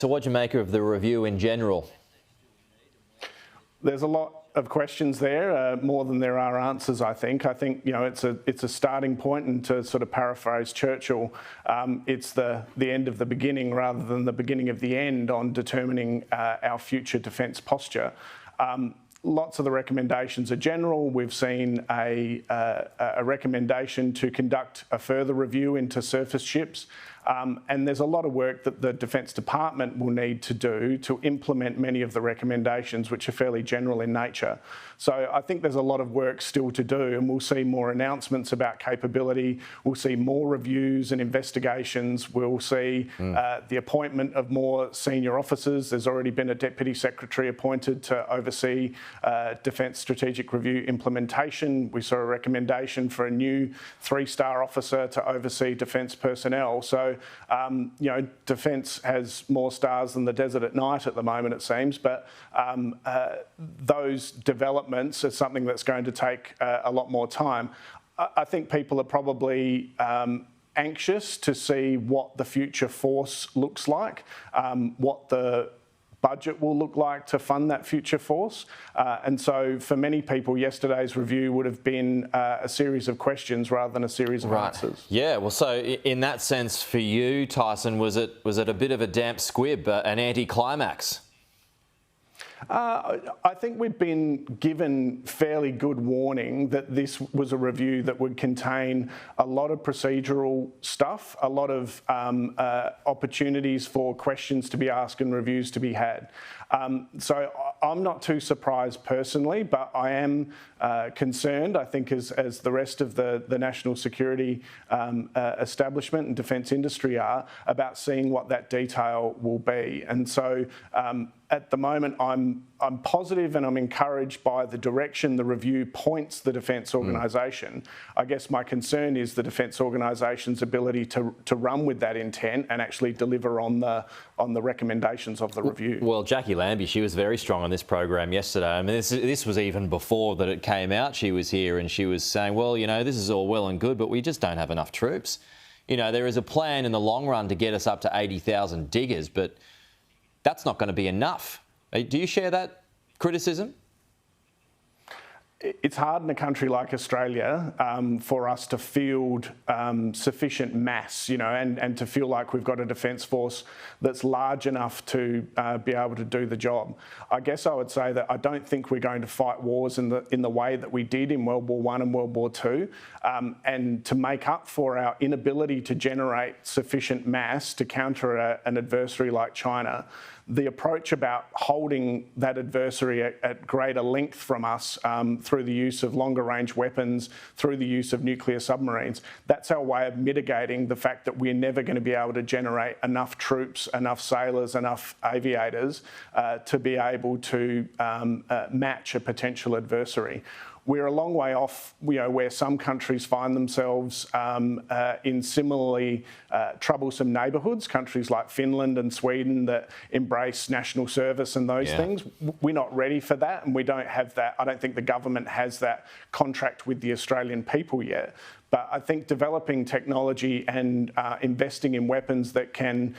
So what do you make of the review in general? There's a lot of questions there, more than there are answers, I think. I think, it's a starting point, and to sort of paraphrase Churchill, it's the end of the beginning rather than the beginning of the end on determining our future defence posture. Lots of the recommendations are general. We've seen a recommendation to conduct a further review into surface ships. And there's a lot of work that the Defence Department will need to do to implement many of the recommendations, which are fairly general in nature. So I think there's a lot of work still to do, and we'll see more announcements about capability. We'll see more reviews and investigations. We'll see the appointment of more senior officers. There's already been a Deputy Secretary appointed to oversee Defence Strategic Review implementation. We saw a recommendation for a new 3-star officer to oversee defence personnel. So, Defence has more stars than the desert at night at the moment, it seems, but those developments are something that's going to take a lot more time. I think people are probably anxious to see what the future force looks like, what the budget will look like to fund that future force. And so for many people, yesterday's review would have been a series of questions rather than a series of answers. Yeah, well, so in that sense for you, Tyson, was it a bit of a damp squib, an anticlimax? I think we've been given fairly good warning that this was a review that would contain a lot of procedural stuff, a lot of opportunities for questions to be asked and reviews to be had. So I'm not too surprised personally, but I am concerned, I think, as the rest of the national security establishment and defence industry are, about seeing what that detail will be. And so at the moment, I'm positive and I'm encouraged by the direction the review points the defence organisation. I guess my concern is the defence organisation's ability to run with that intent and actually deliver on the recommendations of the review. Well, Jackie Lambie, she was very strong on this program yesterday. I mean, this was even before that it came out. She was here and she was saying, well, this is all well and good, but we just don't have enough troops. There is a plan in the long run to get us up to 80,000 diggers, but that's not going to be enough. Do you share that criticism? It's hard in a country like Australia for us to field sufficient mass, and to feel like we've got a defence force that's large enough to be able to do the job. I guess I would say that I don't think we're going to fight wars in the way that we did in World War I and World War II, and to make up for our inability to generate sufficient mass to counter an adversary like China. The approach about holding that adversary at greater length from us through the use of longer range weapons, through the use of nuclear submarines, that's our way of mitigating the fact that we're never going to be able to generate enough troops, enough sailors, enough aviators to be able to match a potential adversary. We're a long way off, where some countries find themselves in similarly troublesome neighbourhoods, countries like Finland and Sweden that embrace national service and those things. We're not ready for that, and we don't have that. I don't think the government has that contract with the Australian people yet. But I think developing technology and investing in weapons that can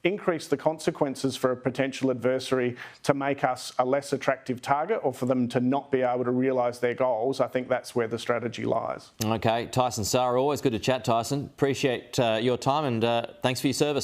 increase the consequences for a potential adversary to make us a less attractive target, or for them to not be able to realise their goals, I think that's where the strategy lies. Okay, Tyson Sara, always good to chat, Tyson. Appreciate your time, and thanks for your service.